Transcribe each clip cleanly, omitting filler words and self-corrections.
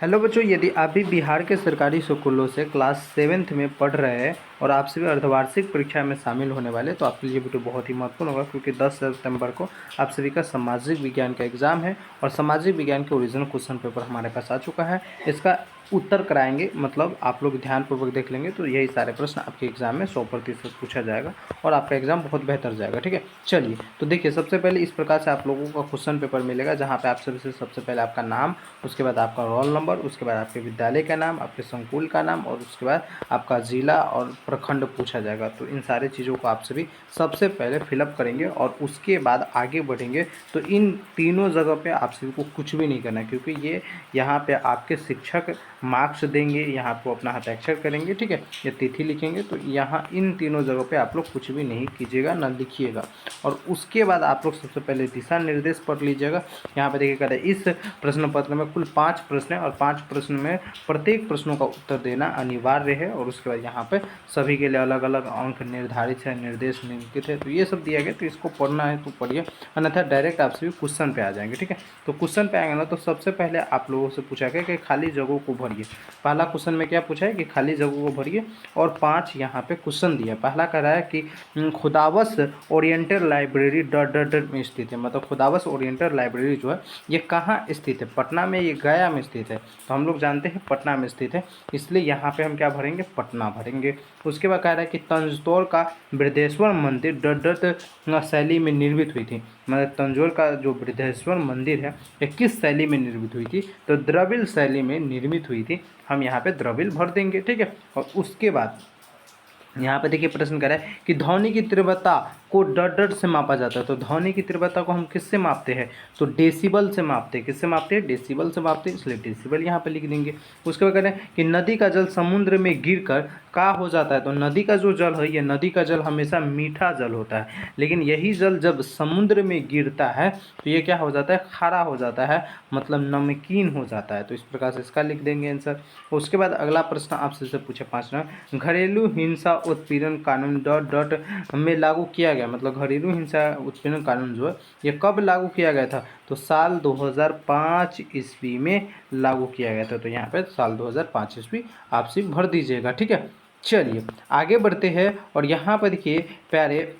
Hello बच्चों, यदि आप भी बिहार के सरकारी स्कूलों से क्लास 7th में पढ़ रहे हैं और आप सभी अर्धवार्षिक परीक्षा में शामिल होने वाले, तो आपके लिए वीडियो बहुत ही महत्वपूर्ण होगा, क्योंकि 10 सितंबर को आप सभी का सामाजिक विज्ञान का एग्जाम है और सामाजिक विज्ञान के ओरिजिनल क्वेश्चन पेपर हमारे पास आ चुका है। इसका उत्तर कराएंगे, मतलब आप लोग ध्यानपूर्वक देख लेंगे तो यही सारे प्रश्न आपके एग्जाम में 100% पूछा जाएगा और आपका एग्जाम बहुत बेहतर जाएगा। ठीक है, चलिए तो देखिए, सबसे पहले इस प्रकार से आप लोगों का क्वेश्चन पेपर मिलेगा, जहाँ पे आप सबसे पहले आपका नाम, उसके बाद आपका रोल नंबर, उसके बाद आपके विद्यालय का नाम, आपके संकुल का नाम और उसके बाद आपका जिला और प्रखंड पूछा जाएगा। तो इन सारे चीज़ों को आप सभी सबसे पहले फिलअप करेंगे और उसके बाद आगे बढ़ेंगे। तो इन तीनों जगह पे आप सभी को कुछ भी नहीं करना है, क्योंकि ये यहाँ पे आपके शिक्षक मार्क्स देंगे, यहाँ पर अपना हस्ताक्षर करेंगे। ठीक है, ये तिथि लिखेंगे, तो यहाँ इन तीनों जगह पे आप लोग कुछ भी नहीं कीजिएगा, ना लिखिएगा। और उसके बाद आप लोग सबसे पहले दिशा निर्देश पढ़ लीजिएगा। यहाँ पे देखिए, कहते हैं इस प्रश्न पत्र में कुल 5 प्रश्न है और 5 प्रश्न में प्रत्येक प्रश्नों का उत्तर देना अनिवार्य है। और उसके बाद यहाँ पे सभी के लिए अलग अलग अंक निर्धारित है, निर्देश निम्नलिखित है, तो ये सब दिया गया। तो इसको पढ़ना है तो पढ़िए, अन्यथा डायरेक्ट आप सभी क्वेश्चन पे आ जाएंगे। ठीक है, तो क्वेश्चन पे आएंगे ना, तो सबसे पहले आप लोगों से पूछा गया कि खाली जगहों को भरिए। पहला क्वेश्चन में क्या पूछा है कि खाली जगहों को भरिए, और 5 यहाँ पे क्वेश्चन दिया। पहला कह रहा है कि Khuda Bakhsh oriental library dot dot dot में स्थित है। मतलब खुदावस ओरिएंटल लाइब्रेरी जो है ये कहाँ स्थित है? पटना में, ये गया में स्थित है। तो हम लोग जानते हैं पटना में स्थित है, इसलिए यहाँ पे हम क्या भरेंगे? पटना भरेंगे। उसके बाद कह रहा है कि तंजौर का बृहदेश्वर मंदिर डॉट डॉट शैली में निर्मित हुई थी। मतलब तंजौर का जो बृहदेश्वर मंदिर है ये किस शैली में निर्मित हुई थी? तो द्रविड़ शैली में निर्मित हुई थी। हम यहाँ पे द्रविड़ भर देंगे। ठीक है, और उसके बाद यहाँ पे देखिए प्रश्न कर रहा है कि ध्वनि की तीव्रता को डॉट डॉट से मापा जाता है। तो ध्वनि की तीव्रता को हम किससे मापते हैं? तो डेसिबल से मापते हैं। किससे मापते हैं? डेसिबल से मापते हैं, इसलिए डेसिबल यहाँ पे लिख देंगे। उसके बाद कह रहे हैं कि नदी का जल समुद्र में गिरकर का हो जाता है। तो नदी का जो जल है, ये नदी का जल हमेशा मीठा जल होता है, लेकिन यही जल जब समुद्र में गिरता है तो ये क्या हो जाता है? खारा हो जाता है, मतलब नमकीन हो जाता है। तो इस प्रकार से इसका लिख देंगे आंसर। उसके बाद अगला प्रश्न आपसे पूछे 5 घरेलू हिंसा उत्पीड़न कानून डॉट डॉट में लागू किया गया। मतलब घरेलू हिंसा उत्पीड़न कानून जो है ये कब लागू किया गया था? तो साल 2005 ईस्वी में लागू किया गया था। तो यहाँ पे साल 2005 ईस्वी आप सिर्फ भर दीजिएगा। ठीक है, चलिए आगे बढ़ते हैं। और यहाँ पर देखिए प्यारे,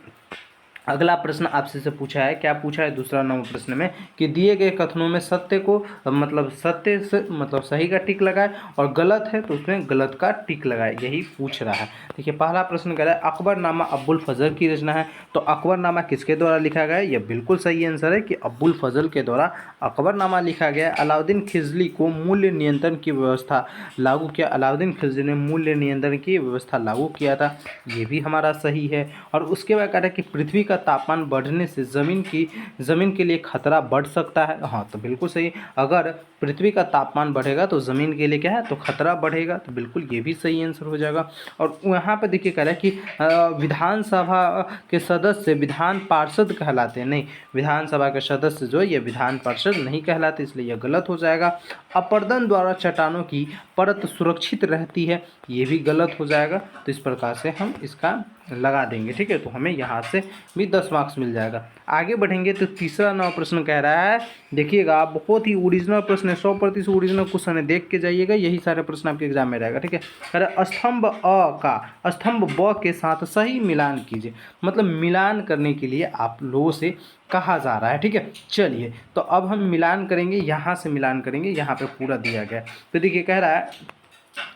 अगला प्रश्न आपसे से पूछा है, क्या पूछा है दूसरा नंबर प्रश्न में कि दिए गए कथनों में सत्य को, मतलब सत्य से मतलब सही का टिक लगाए और गलत है तो उसमें गलत का टिक लगाए, यही पूछ रहा है। देखिए पहला प्रश्न कह रहा है अकबरनामा अब्बुल फजल की रचना है। तो अकबरनामा किसके द्वारा लिखा गया है? यह बिल्कुल सही आंसर है कि अब्बुल फजल के द्वारा अकबरनामा लिखा गया। अलाउद्दीन खिलजी को मूल्य नियंत्रण की व्यवस्था लागू किया। अलाउद्दीन खिलजी ने मूल्य नियंत्रण की व्यवस्था लागू किया था, ये भी हमारा सही है। और उसके बाद कह रहा है कि पृथ्वी का तापमान बढ़ने से जमीन के लिए खतरा बढ़ सकता है। हाँ, तो बिल्कुल सही। अगर पृथ्वी का तापमान बढ़ेगा तो जमीन के लिए क्या है? तो खतरा बढ़ेगा, तो बिल्कुल ये भी सही आंसर हो जाएगा। और यहाँ पे देखिए कह रहा है कि विधानसभा के सदस्य विधान पार्षद कहलाते हैं। नहीं, विधानसभा के सदस्य जो है ये विधान पार्षद नहीं कहलाते, इसलिए यह गलत हो जाएगा। अपर्दन द्वारा चट्टानों की परत सुरक्षित रहती है, ये भी गलत हो जाएगा। तो इस प्रकार से हम इसका लगा देंगे। ठीक है, तो हमें यहाँ से भी 10 मार्क्स मिल जाएगा। आगे बढ़ेंगे तो तीसरा नवा प्रश्न कह रहा है, देखिएगा बहुत ही ओरिजिनल प्रश्न है, 100% ओरिजिनल क्वेश्चन है, देख के जाइएगा, यही सारे प्रश्न आपके एग्जाम में रहेगा। ठीक है, कह रहा है स्तंभ अ का स्तंभ ब के साथ सही मिलान कीजिए। मतलब मिलान करने के लिए आप लोगों से कहा जा रहा है। ठीक है, चलिए तो अब हम मिलान करेंगे, यहाँ से मिलान करेंगे, यहाँ पे पूरा दिया गया। तो देखिए कह रहा है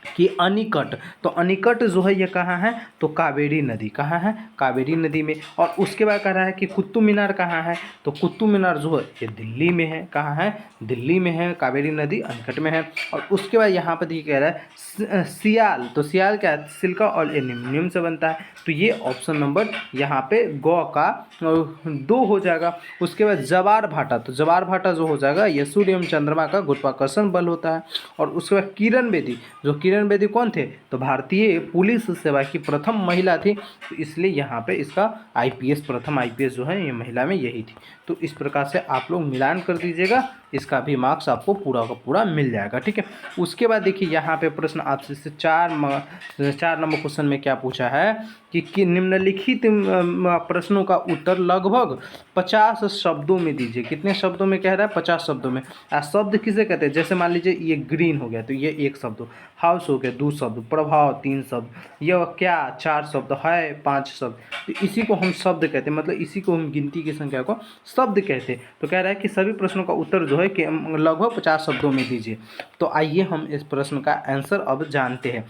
कि अनिकट, तो अनिकट जो है ये कहाँ है? तो कावेरी नदी। कहाँ है? कावेरी नदी में। और उसके बाद कह रहा है कि कुतुब मीनार कहाँ है? तो कुतुब मीनार जो है ये दिल्ली में है। कहाँ है? दिल्ली में है। कावेरी नदी अनिकट में है। और उसके बाद यहाँ पर देखिए कह रहा है सियाल, तो सियाल क्या है? सिलिका और एल्यूमिनियम से बनता है। तो ये ऑप्शन नंबर यहाँ पे गौ का 2 हो जाएगा। उसके बाद जवार भाटा, तो जवार भाटा जो हो जाएगा ये सूर्य एवं चंद्रमा का गुरुत्वाकर्षण बल होता है। और उसके बाद किरण बेदी, जो किरण बेदी कौन थे? तो भारतीय पुलिस सेवा की प्रथम महिला थी, तो इसलिए यहाँ पे इसका आईपीएस, प्रथम आईपीएस जो है ये महिला में यही थी। तो इस प्रकार से आप लोग मिलान कर दीजिएगा इसका भी मार्क्स आपको पूरा का पूरा मिल जाएगा। ठीक है, उसके बाद देखिए यहाँ पे प्रश्न आपसे से 4 नंबर क्वेश्चन में क्या पूछा है कि निम्नलिखित प्रश्नों का उत्तर लगभग 50 शब्दों में दीजिए। कितने शब्दों में कह रहा है? 50 शब्दों में। शब्द किसे कहते हैं? जैसे मान लीजिए ये ग्रीन हो गया तो ये 1 शब्द, हाउस हो गया 2 शब्द, प्रभाव 3 शब्द, यह क्या 4 शब्द, है 5 शब्द। तो इसी को हम शब्द कहते हैं, मतलब इसी को हम गिनती की संख्या को शब्द कहते हैं। तो कह रहा है कि सभी प्रश्नों का उत्तर जो है कि लगभग 50 शब्दों में दीजिए। तो आइए हम इस प्रश्न का आंसर अब जानते हैं।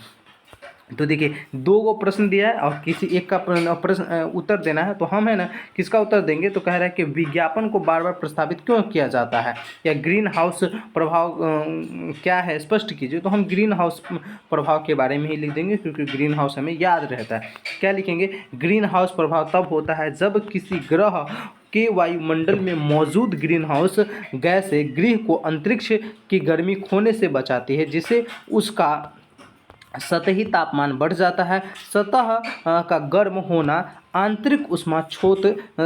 तो देखिए 2 गो प्रश्न दिया है और किसी एक का प्रश्न उत्तर देना है, तो हम है ना किसका उत्तर देंगे? तो कह रहा है कि विज्ञापन को बार बार प्रस्तावित क्यों किया जाता है, या ग्रीन हाउस प्रभाव क्या है स्पष्ट कीजिए। तो हम ग्रीन हाउस प्रभाव के बारे में ही लिख देंगे, क्योंकि ग्रीन हाउस हमें याद रहता है। क्या लिखेंगे? ग्रीन हाउस प्रभाव तब होता है जब किसी ग्रह के वायुमंडल में मौजूद ग्रीन हाउस गैस गृह को अंतरिक्ष की गर्मी खोने से बचाती है, जिससे उसका सतही तापमान बढ़ जाता है। सतह का गर्म होना आंतरिक ऊष्मा स्रोत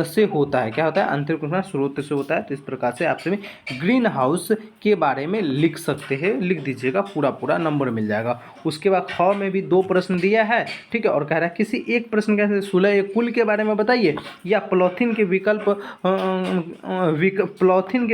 से होता है। क्या होता है? आंतरिक ऊष्मा स्रोत से होता है। तो इस प्रकार से आप सभी ग्रीन हाउस के बारे में लिख सकते हैं, लिख दीजिएगा, पूरा नंबर मिल जाएगा। उसके बाद ख में भी 2 प्रश्न दिया है, ठीक है, और कह रहा है किसी एक प्रश्न के सुलह कुल के बारे में बताइए, या पॉलीथीन के विकल्प पॉलीथीन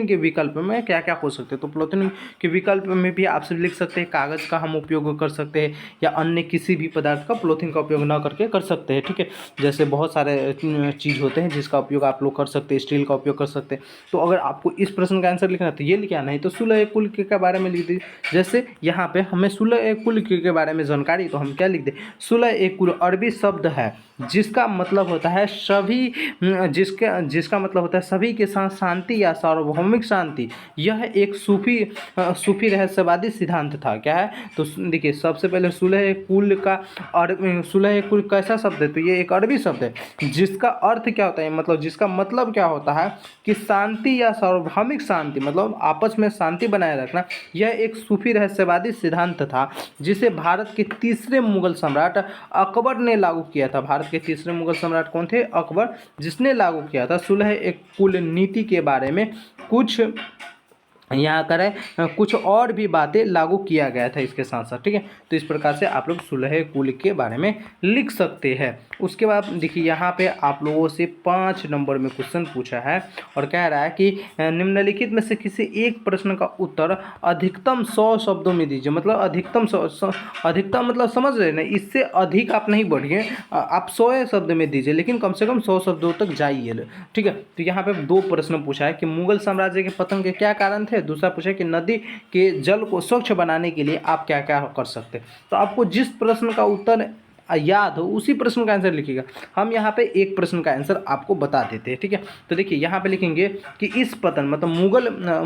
के विकल्प में क्या क्या हो सकते हैं। तो पॉलीथीन के विकल्प में भी आप सब लिख सकते हैं कागज़ का हम उपयोग कर सकते हैं, या अन्य किसी भी पदार्थ का पॉलीथीन का उपयोग ना करके कर सकते हैं। ठीक है, जैसे बहुत सारे चीज़ होते हैं जिसका उपयोग आप लोग कर सकते हैं, स्टील का उपयोग कर सकते हैं। तो अगर आपको इस प्रश्न का आंसर लिखना है तो ये लिखा, नहीं तो सुलह कुल के बारे में लिख दीजिए। जैसे यहाँ पे हमें सुलह कुल के बारे में जानकारी, तो हम क्या लिख दें? सुलह कुल अरबी शब्द है जिसका मतलब होता है सभी, जिसका मतलब होता है सभी के साथ शांति या सार्वभौमिक शांति। यह एक सूफी रहस्यवादी सिद्धांत था। क्या है? तो देखिए सबसे पहले सुलह कुल कैसा शब्द है? तो ये एक अरबी शब्द है जिसका अर्थ क्या होता है, मतलब जिसका मतलब क्या होता है कि शांति या सार्वभौमिक शांति, मतलब आपस में शांति बनाए रखना। यह एक सूफी रहस्यवादी सिद्धांत था जिसे भारत के तीसरे मुगल सम्राट अकबर ने लागू किया था। भारत के तीसरे मुगल सम्राट कौन थे? अकबर, जिसने लागू किया था सुलह कुल नीति के बारे में कुछ यहाँ करें कुछ और भी बातें लागू किया गया था इसके साथ साथ। ठीक है, तो इस प्रकार से आप लोग सुलह कुल के बारे में लिख सकते हैं। उसके बाद देखिए यहाँ पे आप लोगों से 5 नंबर में क्वेश्चन पूछा है और कह रहा है कि निम्नलिखित में से किसी एक प्रश्न का उत्तर अधिकतम 100 शब्दों में दीजिए। मतलब अधिकतम मतलब समझ रहे ना, इससे अधिक आप नहीं बढ़िए, आप 100 शब्द में दीजिए, लेकिन कम से कम 100 शब्दों तक जाइए। ठीक है, तो यहाँ पे 2 प्रश्न पूछा है कि मुगल साम्राज्य के पतन के क्या कारण थे। दूसरा पूछा कि नदी के जल को स्वच्छ बनाने के लिए आप क्या क्या कर सकते हैं। तो आपको जिस प्रश्न का उत्तर याद हो उसी प्रश्न का आंसर लिखिएगा। हम यहाँ पे एक प्रश्न का आंसर आपको बता देते हैं। ठीक है, तो देखिए यहाँ पे लिखेंगे कि इस पतन मतलब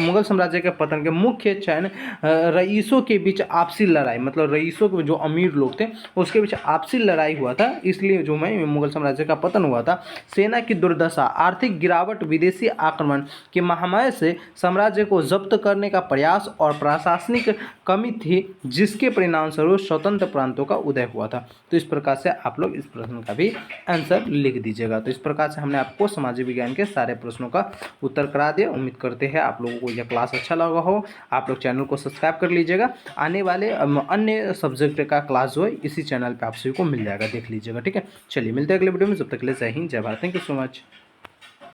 मुगल साम्राज्य के पतन के मुख्य चयन रईसों के बीच आपसी लड़ाई, मतलब रईसों के जो अमीर लोग थे उसके बीच आपसी लड़ाई हुआ था, इसलिए जो मैं मुगल साम्राज्य का पतन हुआ था। सेना की दुर्दशा, आर्थिक गिरावट, विदेशी आक्रमण के महामारी से साम्राज्य को जब्त करने का प्रयास और प्रशासनिक कमी थी, जिसके परिणामस्वरूप स्वतंत्र प्रांतों का उदय हुआ था। तो इस प्रकार से आप लोग इस प्रश्न का भी आंसर लिख दीजिएगा। तो इस प्रकार से हमने आपको सामाजिक विज्ञान के सारे प्रश्नों का उत्तर करा दिया। उम्मीद करते हैं आप लोगों को यह क्लास अच्छा लगा हो। आप लोग चैनल को सब्सक्राइब कर लीजिएगा। आने वाले अन्य सब्जेक्ट का क्लास जो है इसी चैनल पर आप सभी को मिल जाएगा, देख लीजिएगा। ठीक है, चलिए मिलते हैं अगले वीडियो में। जब तक के लिए जय हिंद, जय Bharat. Thank you so much.